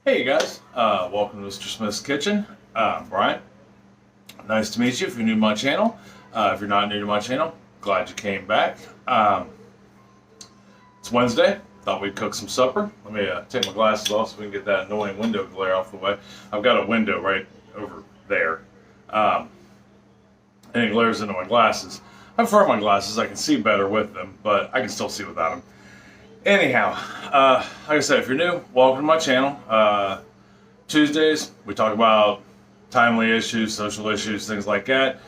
Hey guys, welcome to Mr. Smith's Kitchen. Brian, nice to meet you if you're new to my channel. If you're not new to my channel, glad you came back. It's Wednesday, thought we'd cook some supper. Let me take my glasses off so we can get that annoying window glare off the way. I've got a window right over there, and it glares into my glasses. I prefer my glasses, I can see better with them, but I can still see without them. Anyhow, like I said, if you're new, welcome to my channel. Tuesdays, we talk about timely issues, social issues, things like that,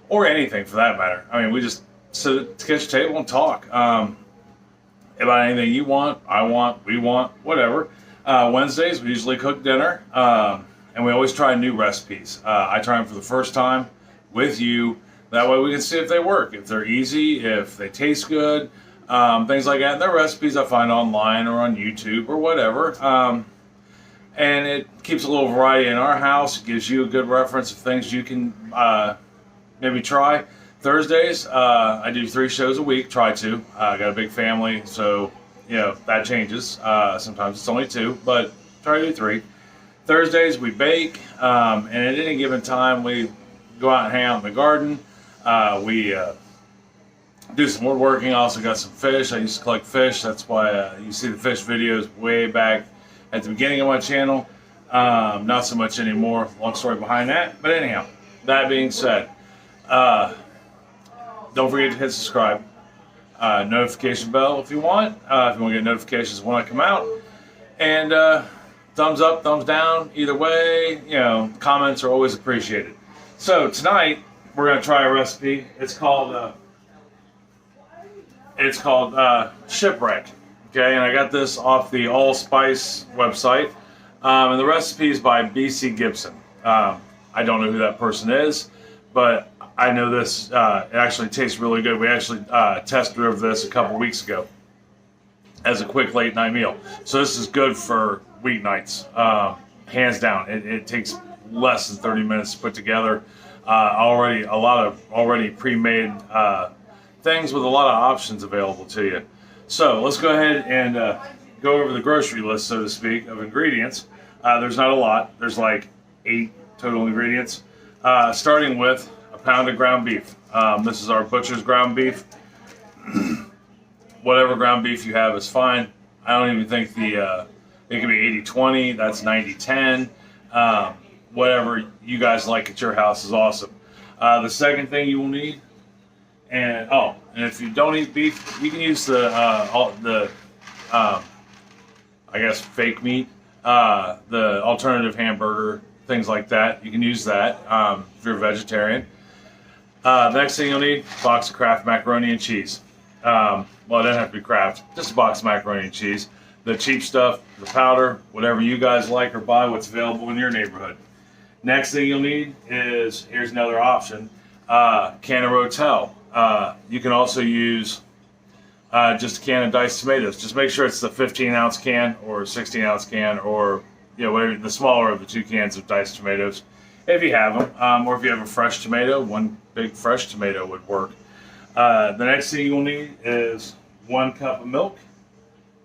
or anything for that matter. I mean, we just sit at the kitchen table and talk about anything you want, I want, we want, whatever. Wednesdays, we usually cook dinner, and we always try new recipes. I try them for the first time with you. That way we can see if they work, if they're easy, if they taste good. Things like that. And they're recipes I find online or on YouTube or whatever. And it keeps a little variety in our house. It gives you a good reference of things you can maybe try. Thursdays, I do 3 shows a week, try to. I got a big family, so that changes. Sometimes it's only 2, but try to do 3. Thursdays, we bake, and at any given time, we go out and hang out in the garden. We do some woodworking. I also got some fish. I used to collect fish. That's why you see the fish videos way back at the beginning of my channel. Not so much anymore. Long story behind that. But anyhow, that being said, don't forget to hit subscribe. Notification bell if you want. If you want to get notifications when I come out. And thumbs up, thumbs down. Either way, comments are always appreciated. So tonight, we're going to try a recipe. It's called shipwreck, okay, and I got this off the Allspice website, and the recipe is by B.C. Gibson. I don't know who that person is, but I know this, it actually tastes really good. We actually test drove this a couple weeks ago as a quick late night meal. So this is good for weeknights, hands down. It takes less than 30 minutes to put together. A lot of already pre-made things with a lot of options available to you. So let's go ahead and go over the grocery list, so to speak, of ingredients. There's not a lot. There's like 8 total ingredients. Starting with a pound of ground beef. This is our butcher's ground beef. Whatever ground beef you have is fine. I don't even think it can be 80-20. That's 90-10. Whatever you guys like at your house is awesome. The second thing you will need, and if you don't eat beef, you can use the I guess fake meat, the alternative hamburger, things like that. You can use that if you're a vegetarian. The next thing you'll need, a box of Kraft macaroni and cheese. Well, it doesn't have to be Kraft, just a box of macaroni and cheese. The cheap stuff, the powder, whatever you guys like or buy, what's available in your neighborhood. Next thing you'll need is, here's another option, can of Rotel. You can also use just a can of diced tomatoes. Just make sure it's the 15-ounce can or 16-ounce can, or whatever, the smaller of the 2 cans of diced tomatoes, if you have them. Or if you have a fresh tomato, 1 big fresh tomato would work. The next thing you'll need is 1 cup of milk.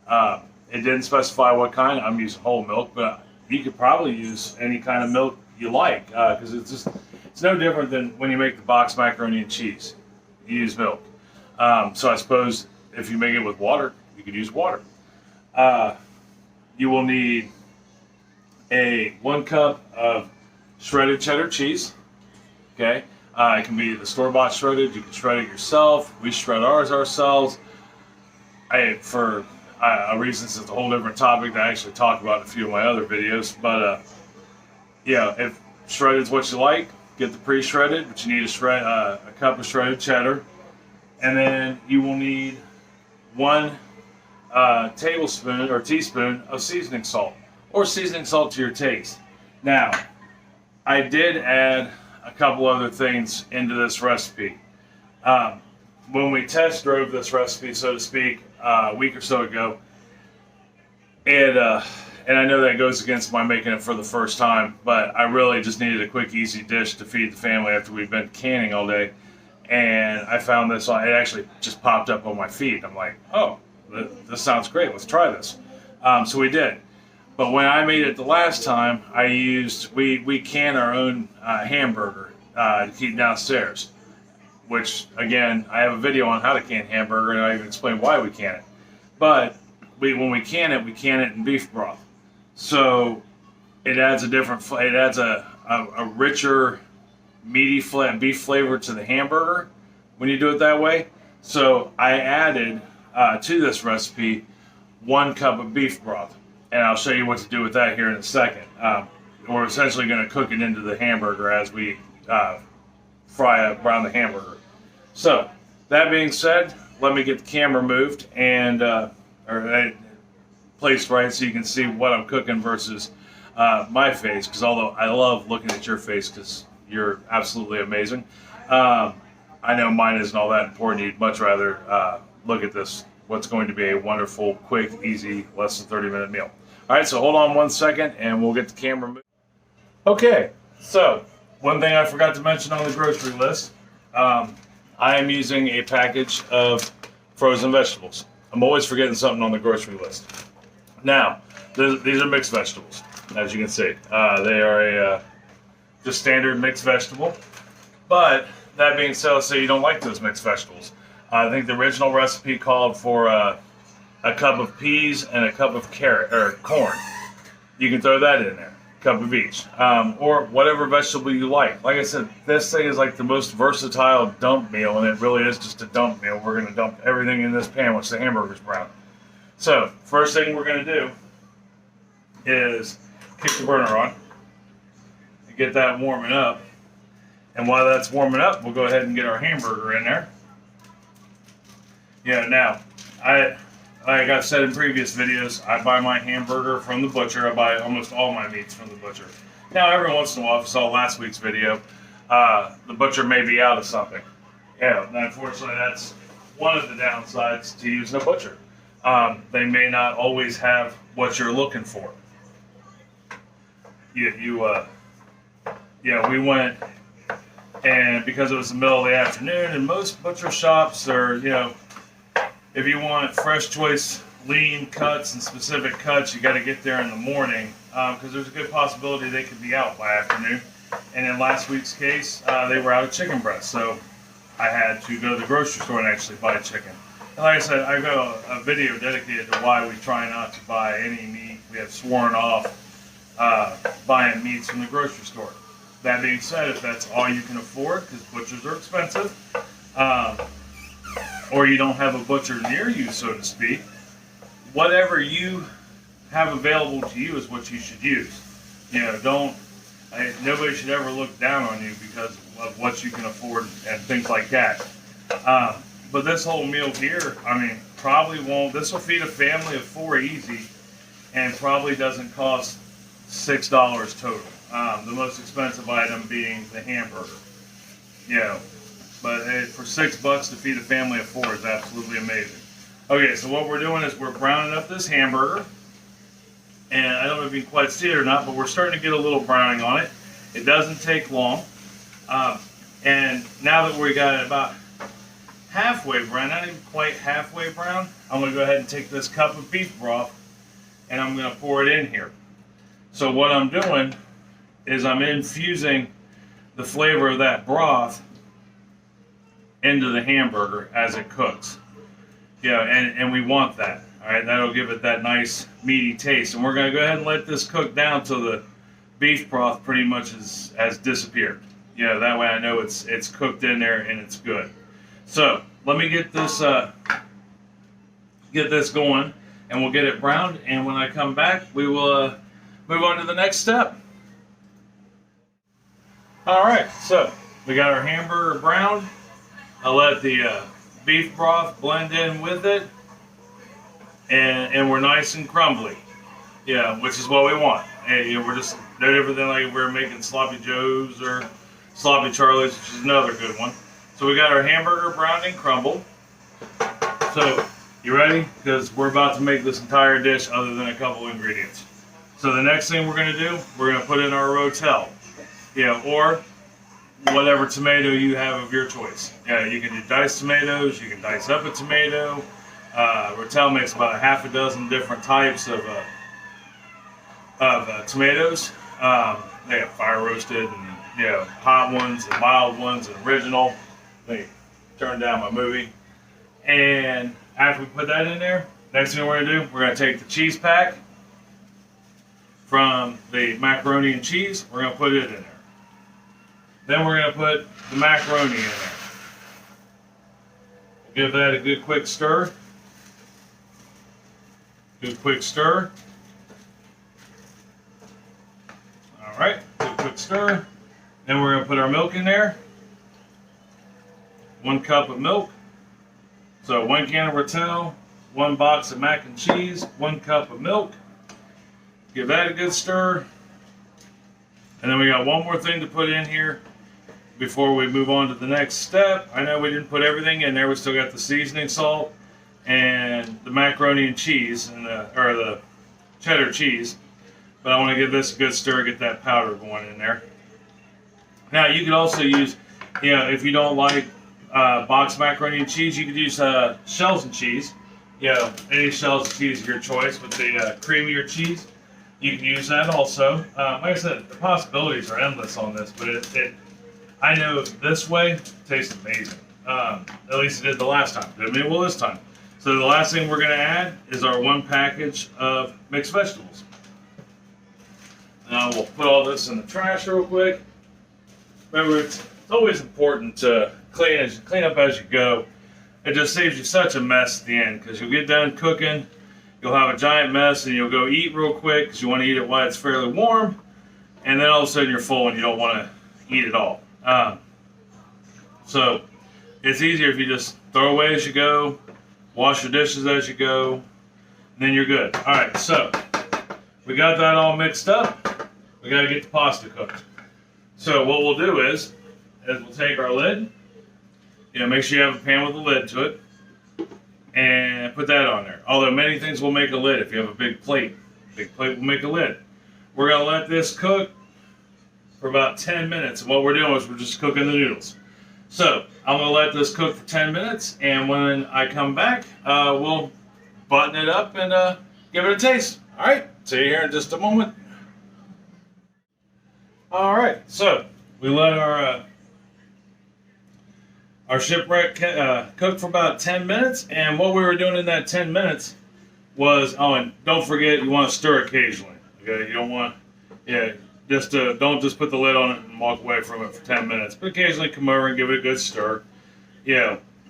It didn't specify what kind. I'm using whole milk, but you could probably use any kind of milk you like, because it's no different than when you make the box macaroni and cheese. You use milk. So I suppose if you make it with water, you could use water. You will need 1 cup of shredded cheddar cheese. Okay, it can be the store-bought shredded. You can shred it yourself. We shred ours ourselves. For reasons, it's a whole different topic that I actually talk about in a few of my other videos. But if shredded is what you like, get the pre-shredded, but you need a cup of shredded cheddar. And then you will need 1 tablespoon or teaspoon of seasoning salt, or seasoning salt to your taste. Now, I did add a couple other things into this recipe. When we test drove this recipe, so to speak, a week or so ago, and I know that goes against my making it for the first time, but I really just needed a quick, easy dish to feed the family after we've been canning all day. And I found this, it actually just popped up on my feed. I'm like, oh, this sounds great, let's try this. So we did. But when I made it the last time, we can our own hamburger to keep downstairs. Which again, I have a video on how to can hamburger, and I even explain why we can it. But when we can it in beef broth. So it adds a richer, meaty beef flavor to the hamburger when you do it that way. So I added to this recipe 1 cup of beef broth, and I'll show you what to do with that here in a second. We're essentially going to cook it into the hamburger as we brown the hamburger. So that being said, let me get the camera moved and placed right so you can see what I'm cooking versus my face, because although I love looking at your face because you're absolutely amazing, I know mine isn't all that important. You'd much rather look at this, what's going to be a wonderful, quick, easy, less than 30-minute meal. All right, so hold on 1 second and we'll get the camera moved. Okay, so one thing I forgot to mention on the grocery list, I am using a package of frozen vegetables. I'm always forgetting something on the grocery list. Now, these are mixed vegetables, as you can see. They are just standard mixed vegetable. But that being said, let's say you don't like those mixed vegetables. I think the original recipe called for a cup of peas and a cup of corn. You can throw that in there. Cup of each, or whatever vegetable you like. Like I said, this thing is like the most versatile dump meal, and it really is just a dump meal. We're going to dump everything in this pan once the hamburger's brown. So, first thing we're going to do is kick the burner on and get that warming up. And while that's warming up, we'll go ahead and get our hamburger in there. Yeah, now, like I've said in previous videos, I buy my hamburger from the butcher. I buy almost all my meats from the butcher. Now, every once in a while, if you saw last week's video, the butcher may be out of something. Yeah, unfortunately, that's one of the downsides to using a butcher. They may not always have what you're looking for. We went, and because it was the middle of the afternoon, and most butcher shops are, if you want fresh choice lean cuts and specific cuts, you got to get there in the morning, because there's a good possibility they could be out by afternoon. And in last week's case, they were out of chicken breast, so I had to go to the grocery store and actually buy chicken. And like I said, I've got a video dedicated to why we try not to buy any meat. We have sworn off buying meats from the grocery store. That being said, if that's all you can afford, because butchers are expensive, or you don't have a butcher near you, so to speak, whatever you have available to you is what you should use. Nobody should ever look down on you because of what you can afford and things like that. But this whole meal here, probably won't. This will feed a family of 4 easy, and probably doesn't cost $6 total. The most expensive item being the hamburger. But for $6 to feed a family of 4 is absolutely amazing. Okay, so what we're doing is we're browning up this hamburger. And I don't know if you can quite see it or not, but we're starting to get a little browning on it. It doesn't take long. And now that we got it about halfway brown, not even quite halfway brown, I'm going to go ahead and take this cup of beef broth and I'm going to pour it in here. So what I'm doing is I'm infusing the flavor of that broth into the hamburger as it cooks. And we want that. All right, that'll give it that nice meaty taste. And we're going to go ahead and let this cook down till the beef broth pretty much has disappeared. That way I know it's cooked in there and it's good. So let me get this going, and we'll get it browned. And when I come back, we will move on to the next step. All right, so we got our hamburger browned. I'll let the beef broth blend in with it, and we're nice and crumbly. Which is what we want. We're just no different than like we're making sloppy joes or sloppy charlies, which is another good one. So we got our hamburger browned and crumbled. So you ready? Because we're about to make this entire dish other than a couple ingredients. So the next thing we're going to do, we're going to put in our Rotel. Or whatever tomato you have of your choice. You can do diced tomatoes, you can dice up a tomato. Rotel makes about a half a dozen different types of of tomatoes. They have fire roasted and hot ones and mild ones and original. Let me turn down my movie. And after we put that in there, next thing we're gonna do, we're gonna take the cheese pack from the macaroni and cheese. We're gonna put it in there. Then we're gonna put the macaroni in there. Give that a good quick stir. Good quick stir. All right, good quick stir. Then we're gonna put our milk in there. 1 cup of milk. So 1 can of Rotel, 1 box of mac and cheese, 1 cup of milk. Give that a good stir. And then we got one more thing to put in here before we move on to the next step. I know we didn't put everything in there. We still got the seasoning salt and the macaroni and cheese and the cheddar cheese. But I want to give this a good stir, get that powder going in there. Now you could also use, if you don't like boxed macaroni and cheese, you could use shells and cheese. Any shells and cheese of your choice with the creamier cheese. You can use that also. Like I said, the possibilities are endless on this, but I know this way tastes amazing. At least it did the last time. I mean, well, this time. So the last thing we're going to add is our 1 package of mixed vegetables. Now we'll put all this in the trash real quick. Remember, it's always important to clean up as you go. It just saves you such a mess at the end, because you'll get done cooking, you'll have a giant mess, and you'll go eat real quick because you want to eat it while it's fairly warm, and then all of a sudden you're full and you don't want to eat it all. So it's easier if you just throw away as you go, wash your dishes as you go, and then you're good. All right, so we got that all mixed up. We got to get the pasta cooked. So what we'll do is we'll take our lid, make sure you have a pan with a lid to it, and put that on there. Although many things will make a lid if you have a big plate. Big plate will make a lid. We're going to let this cook for about 10 minutes. And what we're doing is we're just cooking the noodles. So I'm going to let this cook for 10 minutes. And when I come back, we'll button it up and give it a taste. All right. See you here in just a moment. All right. So we let our shipwreck cook for about 10 minutes. And what we were doing in that 10 minutes was, and don't forget, you want to stir occasionally. Okay. You don't want, don't just put the lid on it and walk away from it for 10 minutes. But occasionally come over and give it a good stir.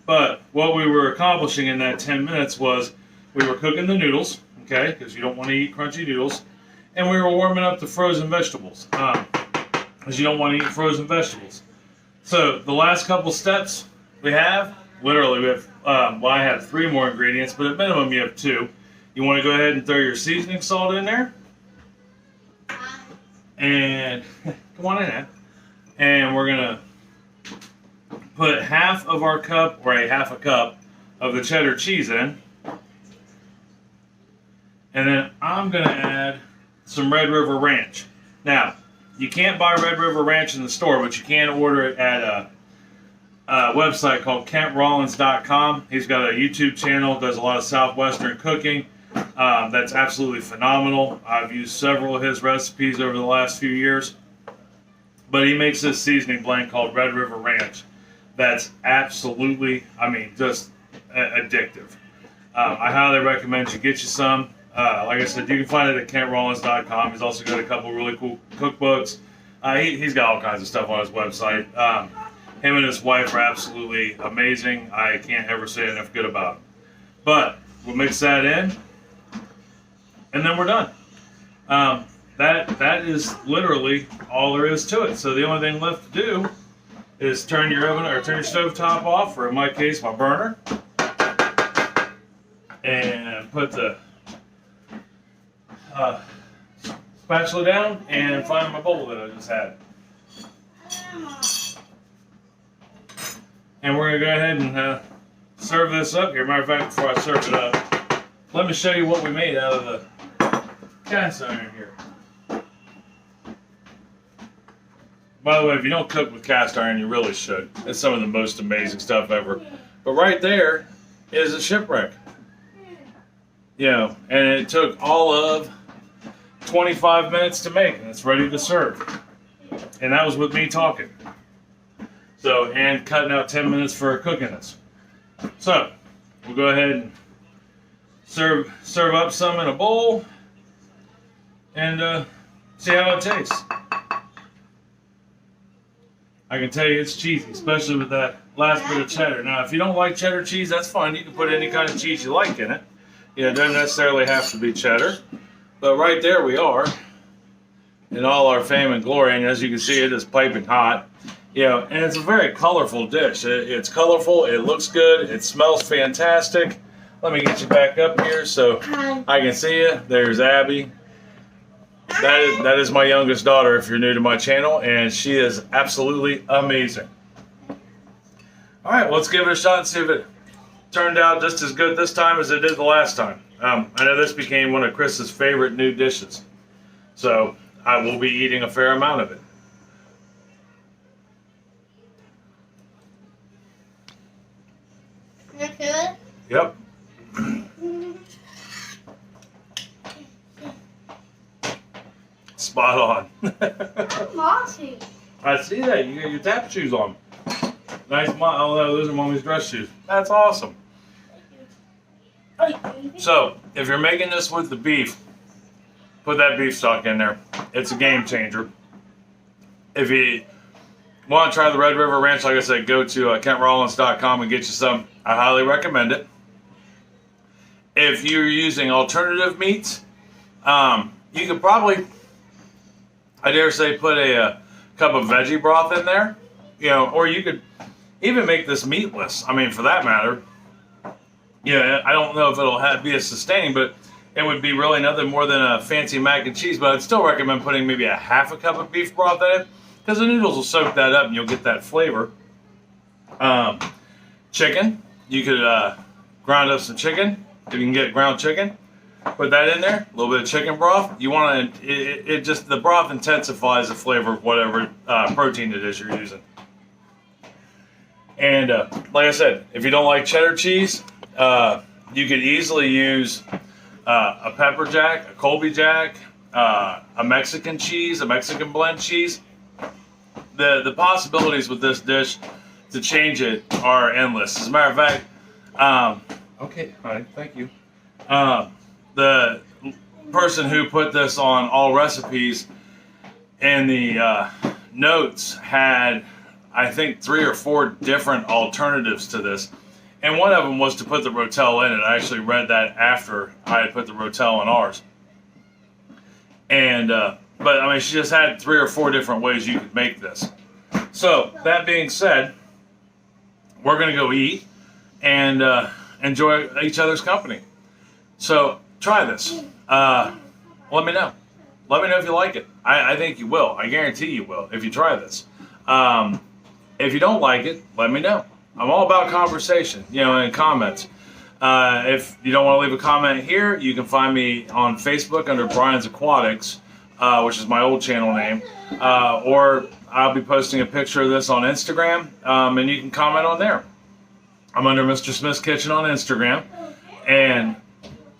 But what we were accomplishing in that 10 minutes was we were cooking the noodles, okay, because you don't want to eat crunchy noodles. And we were warming up the frozen vegetables, because you don't want to eat frozen vegetables. So the last couple steps we have, literally we have, I have 3 more ingredients, but at minimum you have 2. You want to go ahead and throw your seasoning salt in there. And come on in, Ed. And we're gonna put half of our cup, or half a cup of the cheddar cheese in. And then I'm gonna add some Red River Ranch. Now, you can't buy Red River Ranch in the store, but you can order it at a website called KentRollins.com. He's got a YouTube channel, does a lot of Southwestern cooking. That's absolutely phenomenal. I've used several of his recipes over the last few years. But he makes this seasoning blend called Red River Ranch that's absolutely, just addictive. I highly recommend you get you some. Like I said, you can find it at KentRollins.com. He's also got a couple really cool cookbooks. He's got all kinds of stuff on his website. Him and his wife are absolutely amazing. I can't ever say enough good about them. But we'll mix that in, and then we're done. That is literally all there is to it. So the only thing left to do is turn your oven or turn your stove top off, or in my case, my burner, and put the spatula down and find my bowl that I just had. And we're going to go ahead and serve this up here. Matter of fact, before I serve it up, let me show you what we made out of the cast iron here. By the way, if you don't cook with cast iron, you really should. It's some of the most amazing stuff ever. But right there is a shipwreck. And it took all of 25 minutes to make, and it's ready to serve. And that was with me talking. So, and cutting out 10 minutes for cooking this. So, we'll go ahead and serve up some in a bowl and see how it tastes. I can tell you it's cheesy, especially with that last bit of cheddar. Now, if you don't like cheddar cheese, that's fine. You can put any kind of cheese you like in it. You know, it doesn't necessarily have to be cheddar. But right there we are in all our fame and glory. And as you can see, it is piping hot. You know, and it's a very colorful dish. It's colorful. It looks good. It smells fantastic. Let me get you back up here so I can see you. There's Abby. That is my youngest daughter, if you're new to my channel, and she is absolutely amazing. All right, let's give it a shot and see if it turned out just as good this time as it did the last time. I know this became one of Chris's favorite new dishes, so I will be eating a fair amount of it. Yep. Spot on. I'm mossy. I see that. You got your tap shoes on. Nice. Oh, no, those are Mommy's dress shoes. That's awesome. So, if you're making this with the beef, put that beef stock in there. It's a game changer. If you want to try the Red River Ranch, like I said, go to KentRollins.com and get you some. I highly recommend it. If you're using alternative meats, you could probably, I dare say, put a cup of veggie broth in there. You know, or you could even make this meatless. I mean, for that matter. Yeah, I don't know if it'll be as sustaining, but it would be really nothing more than a fancy mac and cheese. But I'd still recommend putting maybe a half a cup of beef broth in it, because the noodles will soak that up and you'll get that flavor. Chicken, you could grind up some chicken. If you can get ground chicken, put that in there. A little bit of chicken broth. You want to, it just, the broth intensifies the flavor of whatever protein it is you're using. And like I said, if you don't like cheddar cheese, you could easily use a pepper jack, a Colby jack, a Mexican cheese, a Mexican blend cheese. The possibilities with this dish to change it are endless. As a matter of fact, okay, all right, thank you. The person who put this on all recipes in the notes had, I think, 3 or 4 different alternatives to this. And one of them was to put the Rotel in it. I actually read that after I had put the Rotel in ours. And, but I mean, she just had 3 or 4 different ways you could make this. So, that being said, we're going to go eat and enjoy each other's company. So, try this. Let me know. Let me know if you like it. I think you will. I guarantee you will if you try this. If you don't like it, let me know. I'm all about conversation, you know, and comments. If you don't want to leave a comment here, you can find me on Facebook under Brian's Aquatics, which is my old channel name, or I'll be posting a picture of this on Instagram, and you can comment on there. I'm under Mr. Smith's Kitchen on Instagram, and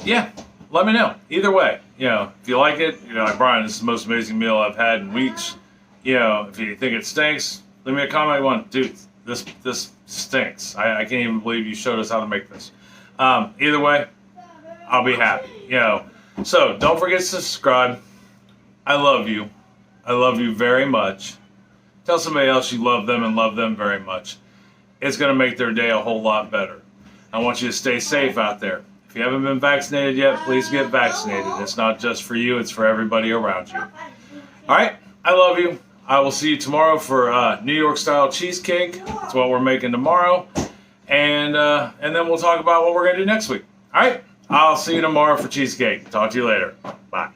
yeah, let me know. Either way, you know, if you like it, you know, like Brian, this is the most amazing meal I've had in weeks. You know, if you think it stinks, leave me a comment. One, dude, this stinks. I can't even believe you showed us how to make this. Either way, I'll be happy. You know, so don't forget to subscribe. I love you. I love you very much. Tell somebody else you love them and love them very much. It's going to make their day a whole lot better. I want you to stay safe out there. If you haven't been vaccinated yet, please get vaccinated. It's not just for you, it's for everybody around you. All right, I love you. I will see you tomorrow for New York style cheesecake. That's what we're making tomorrow. And then we'll talk about what we're going to do next week. All right, I'll see you tomorrow for cheesecake. Talk to you later. Bye.